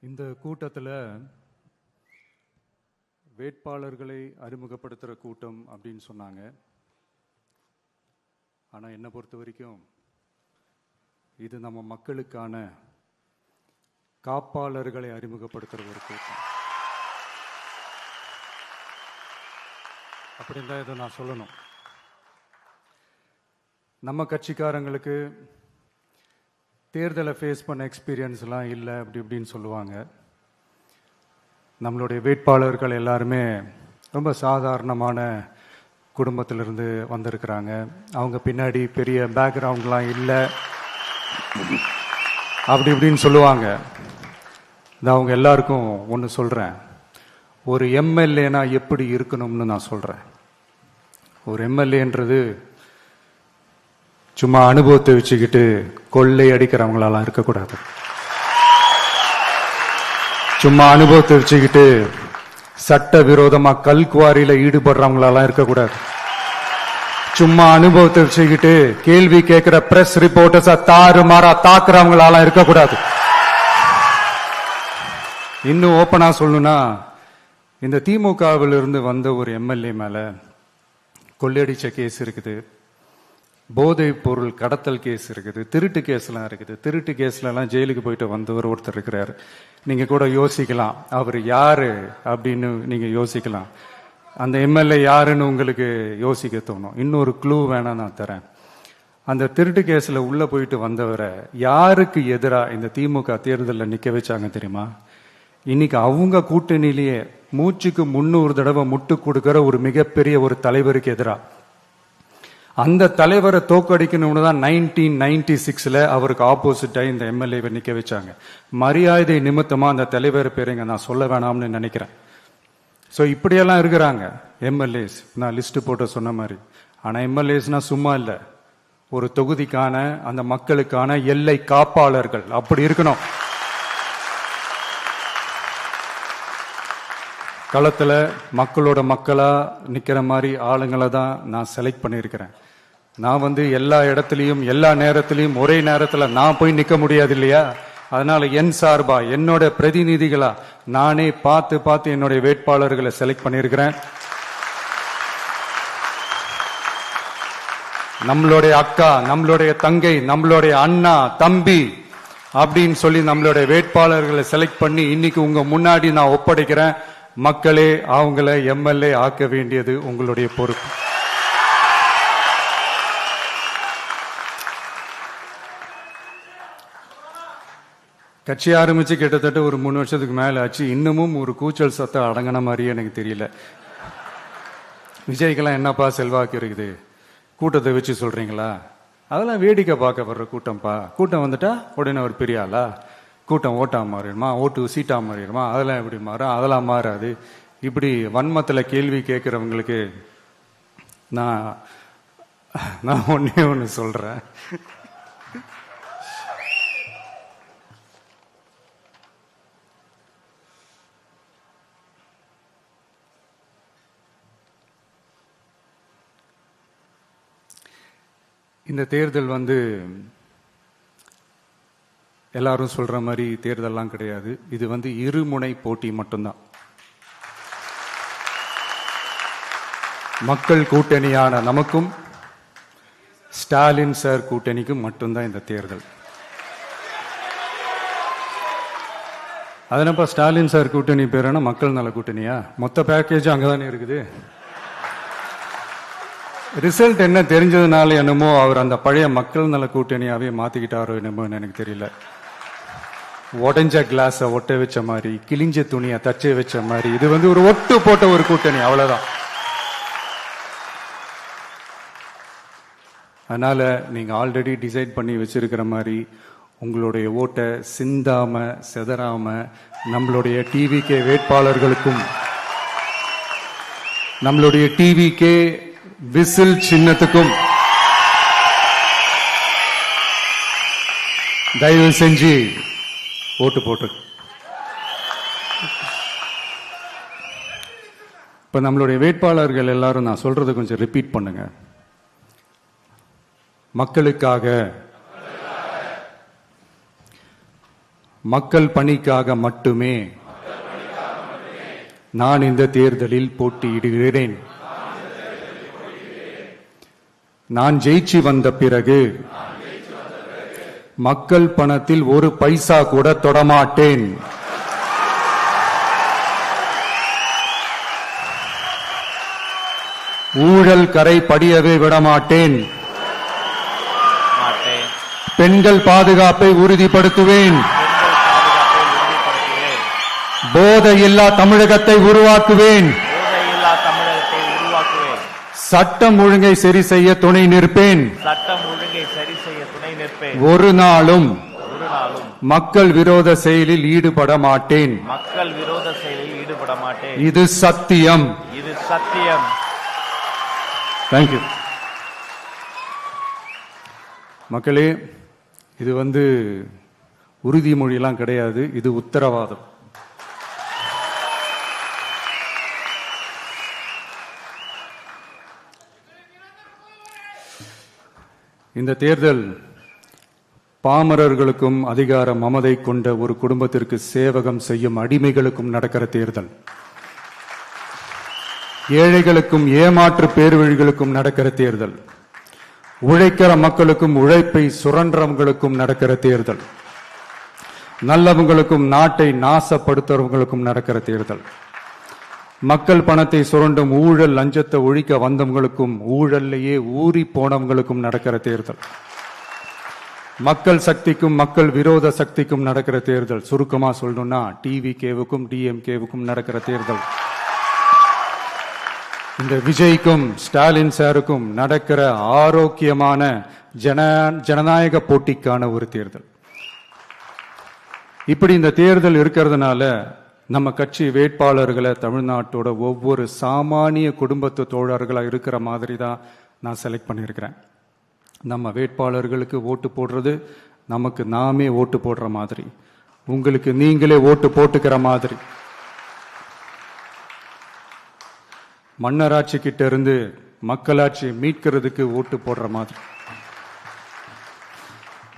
இந்த கூட்டத்தில் வேட்பாளர்களை அறிமுகப்படுத்துகிற கூட்டம் அப்படின்னு சொன்னாங்க. ஆனால் என்னை பொறுத்த வரைக்கும் இது நம்ம மக்களுக்கான காப்பாளர்களை அறிமுகப்படுத்துகிற ஒரு கூட்டம். அப்படின்னு தான் இதை நான் சொல்லணும். நம்ம கட்சிக்காரங்களுக்கு தேர்தலை ஃபேஸ் பண்ண எக்ஸ்பீரியன்ஸ்லாம் இல்லை அப்படி இப்படின்னு சொல்லுவாங்க. நம்மளுடைய வேட்பாளர்கள் எல்லாருமே ரொம்ப சாதாரணமான குடும்பத்திலிருந்து வந்திருக்கிறாங்க. அவங்க பின்னாடி பெரிய பேக்ரவுண்ட்லாம் இல்லை அப்படி இப்படின்னு சொல்லுவாங்க. நான் அவங்க எல்லாருக்கும் ஒன்று சொல்கிறேன். ஒரு எம்எல்ஏனா எப்படி இருக்கணும்னு நான் சொல்கிறேன். ஒரு எம்எல்ஏன்றது சும்மா அனுபவத்தை வச்சுக்கிட்டு கொள்ளை அடிக்கிறவங்களாலாம் இருக்கக்கூடாது. சும்மா அனுபவத்தை வச்சுக்கிட்டு சட்ட விரோதமா கல்குவாரியில ஈடுபடுறவங்களாலாம் இருக்கக்கூடாது. சும்மா அனுபவத்தை வச்சுக்கிட்டு கேள்வி கேட்கிற பிரஸ் ரிப்போர்ட்டர்ஸா தாறுமாறா தாக்குறவங்களாலாம் இருக்கக்கூடாது. இன்னும் ஓப்பனா சொல்லணும்னா, இந்த திமுகவில் இருந்து வந்த ஒரு எம்எல்ஏ மேல கொள்ளையடிச்ச கேஸ் இருக்குது, போதைப் பொருள் கடத்தல் கேஸ் இருக்குது, திருட்டு கேஸ்லாம் இருக்குது. திருட்டு கேஸ்லாம் ஜெயிலுக்கு போயிட்டு வந்தவர் ஒருத்தர் இருக்கிறார். நீங்க கூட யோசிக்கலாம் அவர் யாரு அப்படின்னு. நீங்க யோசிக்கலாம் அந்த எம்எல்ஏ யாருன்னு உங்களுக்கு யோசிக்க தோணும். இன்னொரு க்ளூ வேணா நான் தரேன். அந்த திருட்டு கேஸ்ல உள்ள போயிட்டு வந்தவரை யாருக்கு எதிராக இந்த திமுக தேர்தலில் நிக்க வச்சாங்க தெரியுமா? இன்னைக்கு அவங்க கூட்டணியிலேயே மூச்சுக்கு 300 தடவை முட்டு கொடுக்கிற ஒரு மிகப்பெரிய ஒரு தலைவருக்கு எதிராக. அந்த தலைவரை தோக்கடிக்கணும்னு தான் 1996 அவருக்கு ஆப்போசிட்டா இந்த எம்எல்ஏவை நிக்க வச்சாங்க. மரியாதை நிமித்தமா அந்த தலைவர் பேருங்க நான் சொல்ல வேணாம்னு நினைக்கிறேன். ஸோ இப்படியெல்லாம் இருக்கிறாங்க எம்எல்ஏஸ், நான் லிஸ்ட் போட்டு சொன்ன மாதிரி. ஆனா எம்எல்ஏஸ்னா சும்மா இல்லை, ஒரு தொகுதிக்கான அந்த மக்களுக்கான எல்லை காப்பாளர்கள். அப்படி இருக்கணும். களத்துல மக்களோட மக்களா நிக்கிற மாதிரி ஆளுங்களை தான் நான் செலக்ட் பண்ணியிருக்கிறேன். நான் எல்லா இடத்துலையும் எல்லா நேரத்திலையும் ஒரே நேரத்துல நான் போய் நிக்க முடியாது இல்லையா? அதனால என் சார்பா என்னோட பிரதிநிதிகளா நானே பார்த்து என்னுடைய வேட்பாளர்களை செலக்ட் பண்ணியிருக்கிறேன். நம்மளுடைய அக்கா, நம்மளுடைய தங்கை, நம்மளுடைய அண்ணா, தம்பி அப்படின்னு சொல்லி நம்மளுடைய வேட்பாளர்களை செலக்ட் பண்ணி இன்னைக்கு உங்க முன்னாடி நான் ஒப்படைக்கிறேன். மக்களே, அவங்கள எம்எல்ஏ ஆக்க வேண்டியது உங்களுடைய பொறுப்பு. கட்சி ஆரம்பிச்சு கிட்டத்தட்ட ஒரு 3 வருஷத்துக்கு மேல ஆச்சு. இன்னமும் ஒரு கூச்சல் சத்தம் அடங்கின மாதிரியே எனக்கு தெரியல. விஜய்க்கெல்லாம் என்னப்பா செல்வாக்கு இருக்குது, கூட்டத்தை வச்சு சொல்றீங்களா? அதெல்லாம் வேடிக்கை பார்க்க வர்ற கூட்டம்ப்பா. கூட்டம் வந்துட்டா உடனே ஒரு பெரிய ஆளா? கூட்டம் ஓட்டா மாறிடுமா, ஓட்டு சீட்டா மாறிடுமா, அதெல்லாம் எப்படி மாறும்? அதெல்லாம் மாறாது. இப்படி வன்மத்தில் கேள்வி கேட்கிறவங்களுக்கு நான் ஒன்னே ஒன்று சொல்றேன். இந்த தேர்தல் எல்லாரும் சொல்ற மாதிரி தேர்தல்லாம் கிடையாது. இது இருமுனை போட்டி மட்டும்தான். மக்கள் கூட்டணியான நமக்கும் ஸ்டாலின் சார் கூட்டணிக்கும் மட்டும்தான் இந்த தேர்தல். அதனப்பா ஸ்டாலின் சார் கூட்டணி பேருனா மக்கள் நல கூட்டணியா? மொத்த பேக்கேஜ் அங்கதானே இருக்குது. ரிசல்ட் என்ன தெரிஞ்சதுனால என்னமோ அவர் அந்த பழைய மக்கள் நல கூட்டணியாவே மாத்திக்கிட்டாரோ என்னமோ எனக்கு தெரியல. உடஞ்ச கிளாஸ ஒட்ட வச்ச மாதிரி, கிழிஞ்ச துணியை தச்சை வச்ச மாதிரி, இது ஒரு ஒட்டு போட்ட ஒரு கூட்டணி, அவ்வளவுதான். அதனால நீங்க ஆல்ரெடி டிசைட் பண்ணி வச்சிருக்கிற மாதிரி உங்களுடைய ஓட்டை சிந்தாம செதறாம நம்மளுடைய டிவிகே வேட்பாளர்களுக்கும் நம்மளுடைய டிவிகே விசில் சின்னத்துக்கும் தயவு செஞ்சு ஓட்டு போட்டு. இப்ப நம்மளுடைய வேட்பாளர்கள் எல்லாரும் நான் சொல்றதை கொஞ்சம் ரிப்பீட் பண்ணுங்க. மக்களுக்காக, மக்கள் பணிக்காக மட்டுமே நான் இந்த தேர்தலில் போட்டியிடுகிறேன். நான் ஜெயிச்சு வந்த பிறகு மக்கள் பணத்தில் ஒரு பைசா கூட தொடமாட்டேன். ஊழல் கரை படியவே விடமாட்டேன். பெண்கள் பாதுகாப்பை உறுதிப்படுத்துவேன். போதையில்லா தமிழகத்தை உருவாக்குவேன். சட்டம் ஒழுங்கை சரி செய்ய துணை நிற்பேன். ஒரு நாளும் மக்கள் விரோத செயலில் ஈடுபட மாட்டேன். இது சத்தியம். தேங்க்யூ. மக்களே, இது உறுதிமொழியெல்லாம் கிடையாது, இது உத்தரவாதம். இந்த தேர்தல் பாமரர்களுக்கும் அதிகார மமதை கொண்ட ஒரு குடும்பத்திற்கு சேவகம் செய்யும் அடிமைகளுக்கும் நடக்கிற தேர்தல். ஏழைகளுக்கும் ஏமாற்று பேர்வழிகளுக்கும் நடக்கிற தேர்தல். உழைக்கிற மக்களுக்கும் உழைப்பை சுரண்டவங்களுக்கும் நடக்கிற தேர்தல். நல்லவங்களுக்கும் நாட்டை நாசப்படுத்துறவங்களுக்கும் நடக்கிற தேர்தல். மக்கள் பணத்தை சுரண்டும் ஊழல் லஞ்சத்தை ஒழிக்க வந்தவங்களுக்கும் ஊழல்லையே ஊறி போனவங்களுக்கும் நடக்கிற தேர்தல். மக்கள் சக்திக்கும் மக்கள் விரோத சக்திக்கும் நடக்கிற தேர்தல். சுருக்கமா சொல்லணும்னா டிவிகேவுக்கும் டிஎம்கேவுக்கும் நடக்கிற தேர்தல். இந்த விஜய்க்கும் ஸ்டாலின் சாருக்கும் நடக்கிற ஆரோக்கியமான ஜனநாயக போட்டிக்கான ஒரு தேர்தல். இப்படி இந்த தேர்தல் இருக்கிறதுனால நம்ம கட்சி வேட்பாளர்களை தமிழ்நாட்டோட ஒவ்வொரு சாமானிய குடும்பத்து தோழர்களா இருக்கிற மாதிரி தான் நான் செலக்ட் பண்ணியிருக்கிறேன். நம்ம வேட்பாளர்களுக்கு ஓட்டு போடுறது நமக்கு நாமே ஓட்டு போடுற மாதிரி, உங்களுக்கு நீங்களே ஓட்டு போட்டுக்கிற மாதிரி. மன்னராட்சி கிட்ட இருந்து மக்களாட்சி மீட்கிறதுக்கு ஓட்டு போடுற மாதிரி.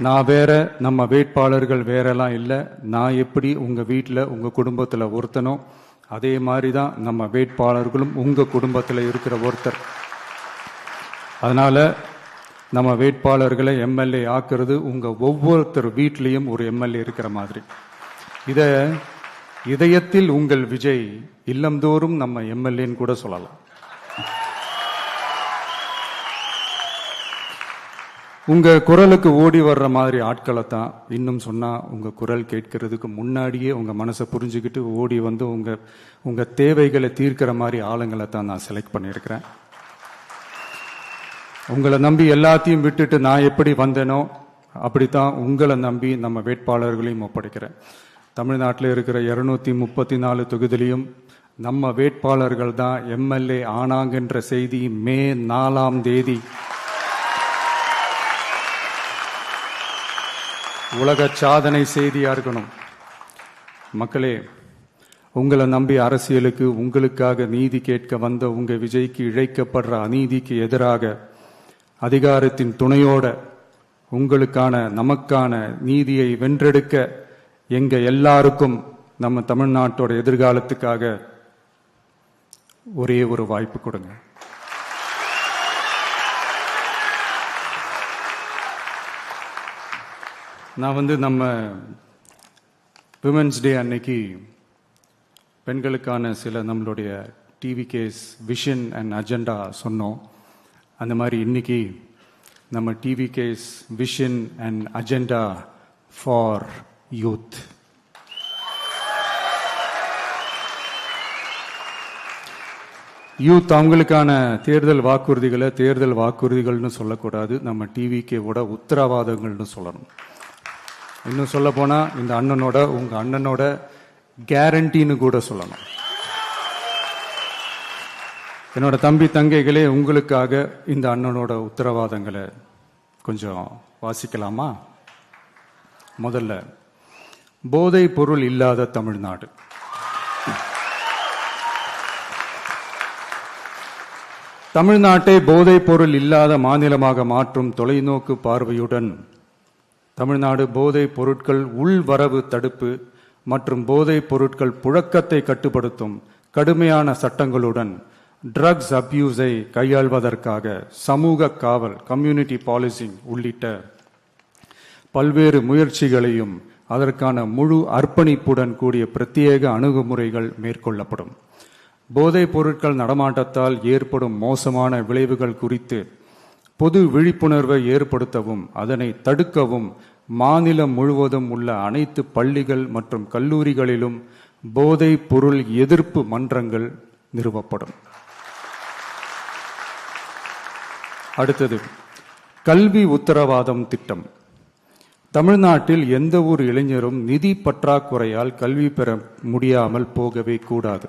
நான் வேற, நம்ம வேட்பாளர்கள் வேறெல்லாம் இல்லை. நான் எப்படி உங்க வீட்டில் உங்க குடும்பத்தில் ஒருத்தனோ அதே மாதிரி தான் நம்ம வேட்பாளர்களும் உங்க குடும்பத்தில் இருக்கிற ஒருத்தர். அதனால நம்ம வேட்பாளர்களை எம்எல்ஏ ஆக்குறது உங்க ஒவ்வொருத்தர் வீட்லேயும் ஒரு எம்எல்ஏ இருக்கிற மாதிரி. இதை இதயத்தில் உங்கள் விஜய் இல்லந்தோறும் நம்ம எம்எல்ஏன்னு கூட சொல்லலாம். உங்க குரலுக்கு ஓடி வர்ற மாதிரி ஆட்களை தான், இன்னும் சொன்னா உங்க குரல் கேட்கறதுக்கு முன்னாடியே உங்க மனசை புரிஞ்சுக்கிட்டு ஓடி வந்து உங்க தேவைகளை தீர்க்கிற மாதிரி ஆளுங்களை தான் நான் செலக்ட் பண்ணியிருக்கிறேன். உங்களை நம்பி எல்லாத்தையும் விட்டுட்டு நான் எப்படி வந்தேனோ அப்படித்தான் உங்களை நம்பி நம்ம வேட்பாளர்களையும் ஒப்படைக்கிறேன். தமிழ்நாட்டில் இருக்கிற 234 தொகுதியிலையும் நம்ம வேட்பாளர்கள் தான் எம்எல்ஏ ஆனாங்கன்ற செய்தி மே 4ஆம் தேதி உலக சாதனை செய்தியா இருக்கணும். மக்களே, உங்களை நம்பி அரசியலுக்கு உங்களுக்காக நீதி கேட்க வந்த உங்க விஜய்க்கு இழைக்கப்படுற அநீதிக்கு எதிராக அதிகாரத்தின் துணையோட உங்களுக்கான நமக்கான நீதியை வென்றெடுக்க எங்க எல்லாருக்கும் நம்ம தமிழ்நாட்டோட எதிர்காலத்துக்காக ஒரே ஒரு வாய்ப்பு கொடுங்க. நான் நம்ம விமென்ஸ் டே அன்னைக்கு பெண்களுக்கான சில நம்மளுடைய டிவிகேஸ் விஷன் அண்ட் அஜெண்டா சொன்னோம். அந்த மாதிரி இன்னைக்கு நம்ம TVK's vision and agenda for youth. Youth அவங்களுக்கான தேர்தல் வாக்குறுதிகள்னு சொல்லக்கூடாது, நம்ம டிவிகேவோட உத்தரவாதங்கள்னு சொல்லணும். இன்னும் சொல்ல போனா இந்த அண்ணனோட உங்க அண்ணனோட கேரண்டின்னு கூட சொல்லணும். என்னோட தம்பி தங்கைகளே, உங்களுக்காக இந்த அண்ணனோட உத்தரவாதங்களை கொஞ்சம் வாசிக்கலாமா? முதல்ல, போதைப் பொருள் இல்லாத தமிழ்நாடு. தமிழ்நாட்டை போதைப் பொருள் இல்லாத மாநிலமாக மாற்றும் தொலைநோக்கு பார்வையுடன் தமிழ்நாடு போதைப் பொருட்கள் உள்வரவு தடுப்பு மற்றும் போதைப் பொருட்கள் புழக்கத்தை கட்டுப்படுத்தும் கடுமையான சட்டங்களுடன் ட்ரக்ஸ் அபியூஸை கையாள்வதற்காக சமூக காவல் கம்யூனிட்டி பாலிசிங் உள்ளிட்ட பல்வேறு முயற்சிகளையும் அதற்கான முழு அர்ப்பணிப்புடன் கூடிய பிரத்யேக அணுகுமுறைகள் மேற்கொள்ளப்படும். போதைப் பொருட்கள் நடமாட்டத்தால் ஏற்படும் மோசமான விளைவுகள் குறித்து பொது விழிப்புணர்வை ஏற்படுத்தவும் அதனை தடுக்கவும் மாநிலம் முழுவதும் உள்ள அனைத்து பள்ளிகள் மற்றும் கல்லூரிகளிலும் போதைப் பொருள் எதிர்ப்பு மன்றங்கள் நிறுவப்படும். அடுத்தது கல்வி உத்தரவாதம் திட்டம். தமிழ்நாட்டில் எந்த ஒரு இளைஞரும் நிதி பற்றாக்குறையால் கல்வி பெற முடியாமல் போகவே கூடாது.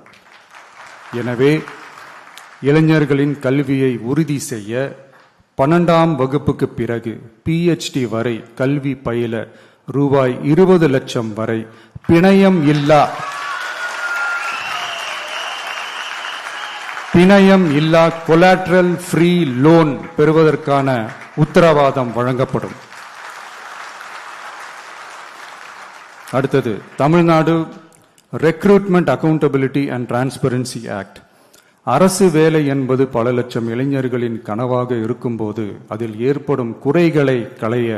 எனவே இளைஞர்களின் கல்வியை உறுதி செய்ய 12ஆம் வகுப்புக்கு பிறகு PhD வரை கல்வி பயில ரூபாய் 20 லட்சம் வரை பிணையம் இல்லா கொலாட்ரல் ஃப்ரீ லோன் பெறுவதற்கான உத்தரவாதம் வழங்கப்படும். அடுத்தது Tamil Nadu recruitment accountability and transparency act. அரசு வேலை என்பது பல லட்சம் இளைஞர்களின் கனவாக இருக்கும்போது அதில் ஏற்படும் குறைகளை களைய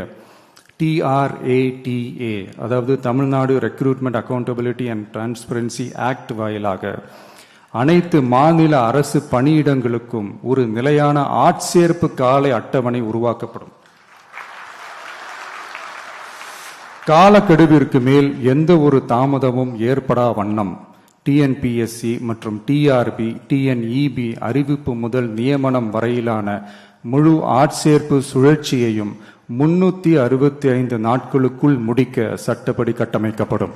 TRATA அதாவது Tamil Nadu recruitment accountability and transparency act வாயிலாக அனைத்து மாநில அரசு பணியிடங்களுக்கும் ஒரு நிலையான ஆட்சேர்ப்பு கால அட்டவணை உருவாக்கப்படும். காலக்கெடுவிற்கு மேல் எந்த ஒரு தாமதமும் ஏற்படா வண்ணம் TNPSC மற்றும் TRB, TNEB அறிவிப்பு முதல் நியமனம் வரையிலான முழு ஆட்சேர்ப்பு சுழற்சியையும் 365 நாட்களுக்குள் முடிக்க சட்டப்படி கட்டமைக்கப்படும்.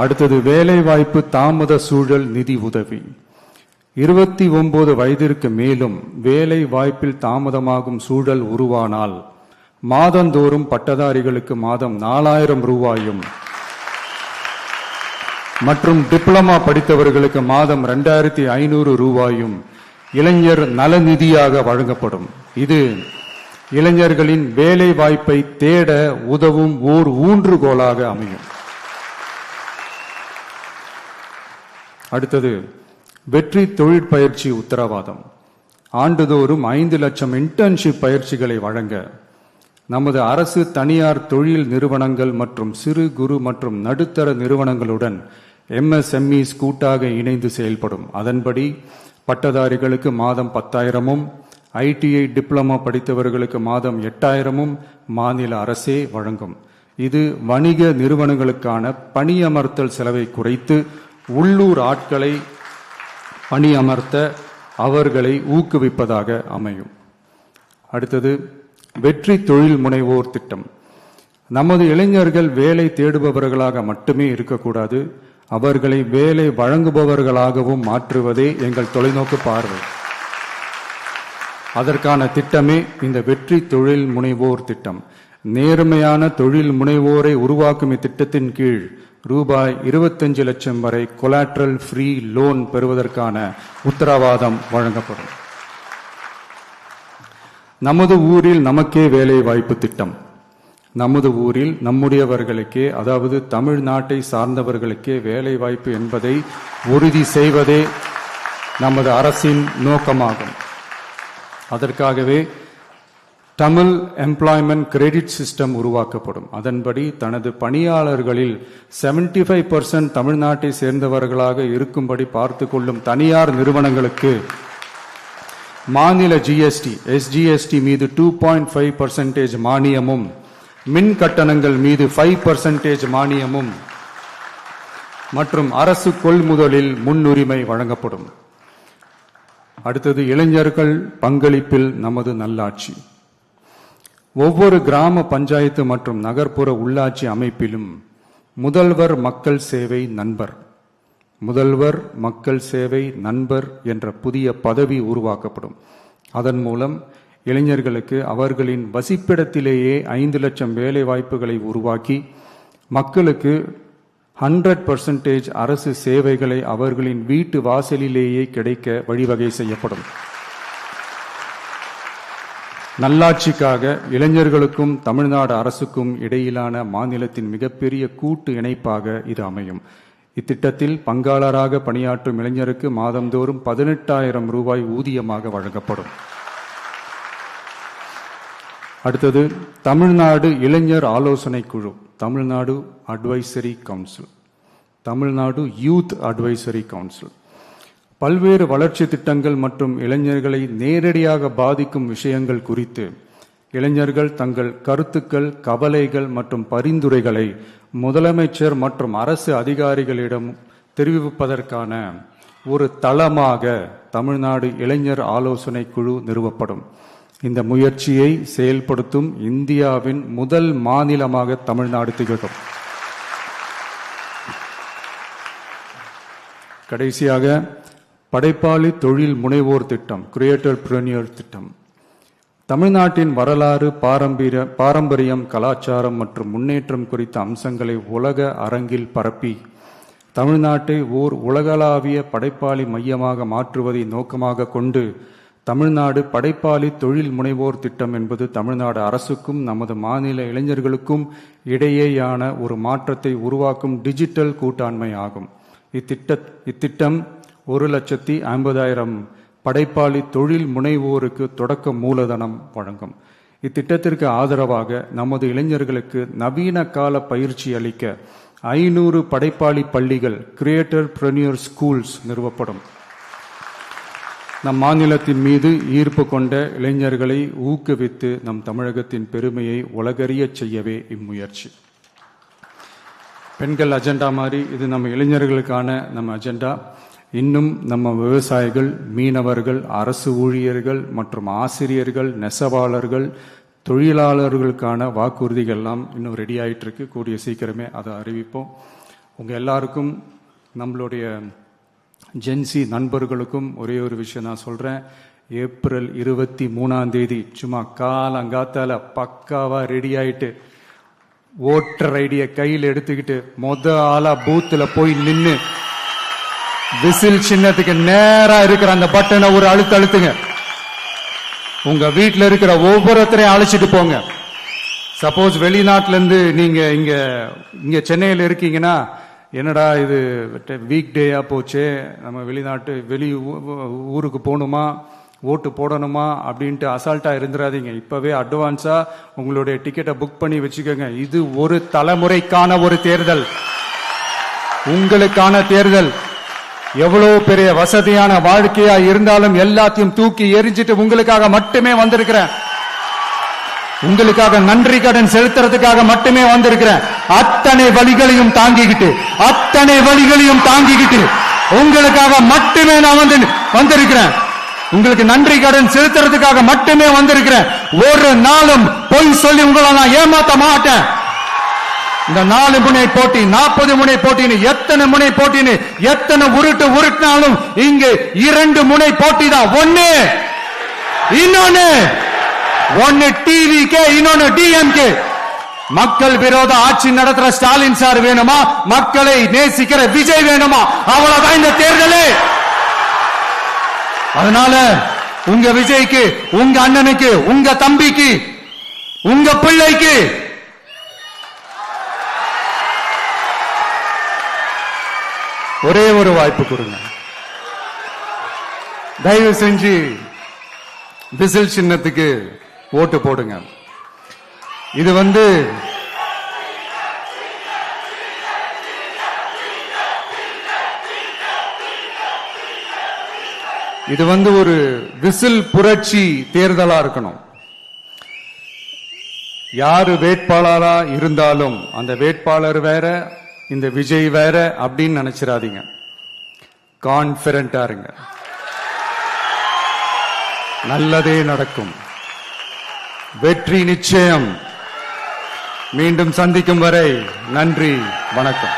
அடுத்தது வேலைவாய்ப்பு தாமத சூழல் நிதி உதவி. 29 வயதிற்கு மேலும் வேலை வாய்ப்பில் தாமதமாகும் சூழல் உருவானால் மாதந்தோறும் பட்டதாரிகளுக்கு மாதம் 4000 ரூபாயும் மற்றும் டிப்ளமா படித்தவர்களுக்கு மாதம் 2500 ரூபாயும் இளைஞர் நலநிதியாக வழங்கப்படும். இது இளைஞர்களின் வேலை வாய்ப்பை தேட உதவும் ஓர் ஊன்றுகோலாக அமையும். அடுத்தது வெற்றி தொழிற்பயிற்சி உத்தரவாதம். ஆண்டுதோறும் 5 லட்சம் இன்டர்ன்ஷிப் பயிற்சிகளை வழங்க நமது அரசு தனியார் தொழில் நிறுவனங்கள் மற்றும் சிறு குறு மற்றும் நடுத்தர நிறுவனங்களுடன் MSMEs கூட்டாக இணைந்து செயல்படும். அதன்படி பட்டதாரிகளுக்கு மாதம் 10,000-உம் ITI டிப்ளமா படித்தவர்களுக்கு மாதம் 8,000-உம் மாநில அரசே வழங்கும். இது வணிக நிறுவனங்களுக்கான பணியமர்த்தல் செலவை குறைத்து உள்ளூர் ஆட்களை பணியமர்த்த அவர்களை ஊக்குவிப்பதாக அமையும். அடுத்தது வெற்றி தொழில் முனைவோர் திட்டம். நமது இளைஞர்கள் வேலை தேடுபவர்களாக மட்டுமே இருக்கக்கூடாது, அவர்களை வேலை வழங்குபவர்களாகவும் மாற்றுவதே எங்கள் தொலைநோக்கு பார்வை. அதற்கான திட்டமே இந்த வெற்றி தொழில் முனைவோர் திட்டம். நேர்மையான தொழில் முனைவோரை உருவாக்கும் இத்திட்டத்தின் கீழ் ரூபாய் 25 லட்சம் வரை கொலாட்ரல் ஃப்ரீ லோன் பெறுவதற்கான உத்தரவாதம் வழங்கப்படும். நமது ஊரில் நமக்கே வேலை வாய்ப்பு திட்டம். நமது ஊரில் நம்முடையவர்களுக்கே, அதாவது தமிழ்நாட்டை சார்ந்தவர்களுக்கே வேலை வாய்ப்பு என்பதை உறுதி செய்வதே நமது அரசின் நோக்கமாகும். அதற்காகவே தமிழ் எம்ப்ளாய்மெண்ட் கிரெடிட் சிஸ்டம் உருவாக்கப்படும். அதன்படி தனது பணியாளர்களில் 75% தமிழ்நாட்டை சேர்ந்தவர்களாக இருக்கும்படி பார்த்து கொள்ளும் தனியார் நிறுவனங்களுக்கு மாநில GST, SGST மீது 2.5% மானியமும், மின் கட்டணங்கள் மீது 5% மானியமும் மற்றும் அரசு கொள்முதலில் முன்னுரிமை வழங்கப்படும். அடுத்தது இளைஞர்கள் பங்களிப்பில் நமது நல்லாட்சி. ஒவ்வொரு கிராம பஞ்சாயத்து மற்றும் நகர்ப்புற உள்ளாட்சி அமைப்பிலும் முதல்வர் மக்கள் சேவை நண்பர், முதல்வர் மக்கள் சேவை நண்பர் என்ற புதிய பதவி உருவாக்கப்படும். அதன் மூலம் இளைஞர்களுக்கு அவர்களின் வசிப்பிடத்திலேயே 5 லட்சம் வேலை வாய்ப்புகளை உருவாக்கி மக்களுக்கு 100% அரசு சேவைகளை அவர்களின் வீட்டு வாசலிலேயே கிடைக்க வழிவகை செய்யப்படும். நல்லாட்சிக்காக இளைஞர்களுக்கும் தமிழ்நாடு அரசுக்கும் இடையிலான மாநிலத்தின் மிகப்பெரிய கூட்டு இணைப்பாக இது அமையும். இத்திட்டத்தில் பங்காளராக பணியாற்றும் இளைஞருக்கு மாதந்தோறும் 18,000 ரூபாய் ஊதியமாக வழங்கப்படும். அடுத்தது தமிழ்நாடு இளைஞர் ஆலோசனை குழு, Tamil Nadu advisory council, Tamil Nadu youth advisory council. பல்வேறு வளர்ச்சி திட்டங்கள் மற்றும் இளைஞர்களை நேரடியாக பாதிக்கும் விஷயங்கள் குறித்து இளைஞர்கள் தங்கள் கருத்துக்கள், கவலைகள் மற்றும் பரிந்துரைகளை முதலமைச்சர் மற்றும் அரசு அதிகாரிகளிடம் தெரிவிப்பதற்கான ஒரு தளமாக தமிழ்நாடு இளைஞர் ஆலோசனை குழு நிறுவப்படும். இந்த முயற்சியை செயல்படுத்தும் இந்தியாவின் முதல் மாநிலமாக தமிழ்நாடு திகழும். கடைசியாக படைப்பாளி தொழில் முனைவோர் திட்டம், கிரியேட்டர் பிரனியர் திட்டம். தமிழ்நாட்டின் வரலாறு, பாரம்பரியம், கலாச்சாரம் மற்றும் முன்னேற்றம் குறித்த அம்சங்களை உலக அரங்கில் பரப்பி தமிழ்நாட்டை ஓர் உலகளாவிய படைப்பாளி மையமாக மாற்றுவதை நோக்கமாக கொண்டு தமிழ்நாடு படைப்பாளி தொழில் முனைவோர் திட்டம் என்பது தமிழ்நாடு அரசுக்கும் நமது மாநில இளைஞர்களுக்கும் இடையேயான ஒரு மாற்றத்தை உருவாக்கும் டிஜிட்டல் கூட்டாண்மை ஆகும். இத்திட்டம் 1,50,000 படைப்பாளி தொழில் முனைவோருக்கு தொடக்க மூலதனம் வழங்கும். இத்திட்டத்திற்கு ஆதரவாக நமது இளைஞர்களுக்கு நவீன கால பயிற்சி அளிக்க 500 படைப்பாளி பள்ளிகள், கிரியேட்டர் பிரனியர் ஸ்கூல்ஸ் நிறுவப்படும். நம் மாநிலத்தின் மீது ஈர்ப்பு கொண்ட இளைஞர்களை ஊக்குவித்து நம் தமிழகத்தின் பெருமையை உலகறியச் செய்யவே இம்முயற்சி. பெண்கள் அஜெண்டா மாதிரி இது நம்ம இளைஞர்களுக்கான நம்ம அஜெண்டா. இன்னும் நம்ம விவசாயிகள், மீனவர்கள், அரசு ஊழியர்கள் மற்றும் ஆசிரியர்கள், நெசவாளர்கள், தொழிலாளர்களுக்கான வாக்குறுதிகள்லாம் இன்னும் ரெடி ஆகிட்டு இருக்கு. கூடிய சீக்கிரமே அதை அறிவிப்போம். உங்கள் எல்லாருக்கும், நம்மளுடைய ஜென்சி நண்பர்களுக்கும் ஒரே ஒரு விஷயம் நான் சொல்கிறேன். ஏப்ரல் 23 சும்மா காலங்காத்தால பக்காவாக ரெடி ஆகிட்டு ஓட்டர் ஐடியை கையில் எடுத்துக்கிட்டு ஆளா பூத்தில் போய் நின்று விசில் சின்னத்துக்கு நேரா இருக்கிற அந்த பட்டனை ஒரு அழுத்துங்க. உங்க வீட்டில் இருக்கிற ஒவ்வொருத்தரையும் அழைச்சிட்டு போங்க. சப்போஸ் வெளிநாட்டுல இருந்து நீங்க இங்க சென்னையில் இருக்கீங்கன்னா, என்னடா இது வீக் டேயா போச்சே, நம்ம வெளி ஊருக்கு போகணுமா, ஓட்டு போடணுமா அப்படின்ட்டு அசால்ட்டா இருந்துடாதீங்க. இப்பவே அட்வான்ஸா உங்களுடைய டிக்கெட்டை புக் பண்ணி வச்சுக்கோங்க. இது ஒரு தலைமுறைக்கான ஒரு தேர்தல், உங்களுக்கான தேர்தல். எவ்வளவு பெரிய வசதியான வாழ்க்கையா இருந்தாலும் எல்லாத்தையும் தூக்கி எரிஞ்சிட்டு உங்களுக்காக மட்டுமே வந்திருக்கிறேன். உங்களுக்காக நன்றி கடன் செலுத்துறதுக்காக மட்டுமே வந்திருக்கிறேன். அத்தனை வழிகளையும் தாங்கிக்கிட்டு உங்களுக்காக மட்டுமே நான் வந்திருக்கிறேன். உங்களுக்கு நன்றி கடன் செலுத்துறதுக்காக மட்டுமே வந்திருக்கிறேன். ஒரு நாளும் பொய் சொல்லி உங்களை நான் ஏமாத்த மாட்டேன். இந்த 4 முனை போட்டி, 40 முனை போட்டின்னு எத்தனை முனை போட்டின்னு எத்தனை உருட்டினாலும் இங்கு 2 முனை போட்டி தான். ஒன்னு டிவிகே, இன்னொன்னு டிஎம்கே. மக்கள் விரோத ஆட்சி நடத்துற ஸ்டாலின் சார் வேணுமா, மக்களை நேசிக்கிற விஜய் வேணுமா? அவ்வளவுதான் இந்த தேர்தலே. அதனால உங்க விஜய்க்கு, உங்க அண்ணனுக்கு, உங்க தம்பிக்கு, உங்க பிள்ளைக்கு ஒரே ஒரு வாய்ப்பு கொடுங்க. தயவு செஞ்சு விசில் சின்னத்துக்கு ஓட்டு போடுங்க. இது ஒரு விசில் புரட்சி தேர்தலா இருக்கணும். யாரு வேட்பாளரா இருந்தாலும் அந்த வேட்பாளர் வேற, இந்த விஜய் வேற அப்படின்னு நினைச்சிடாதீங்க. கான்பிடண்டா இருங்க, நல்லதே நடக்கும், வெற்றி நிச்சயம். மீண்டும் சந்திக்கும் வரை நன்றி, வணக்கம்.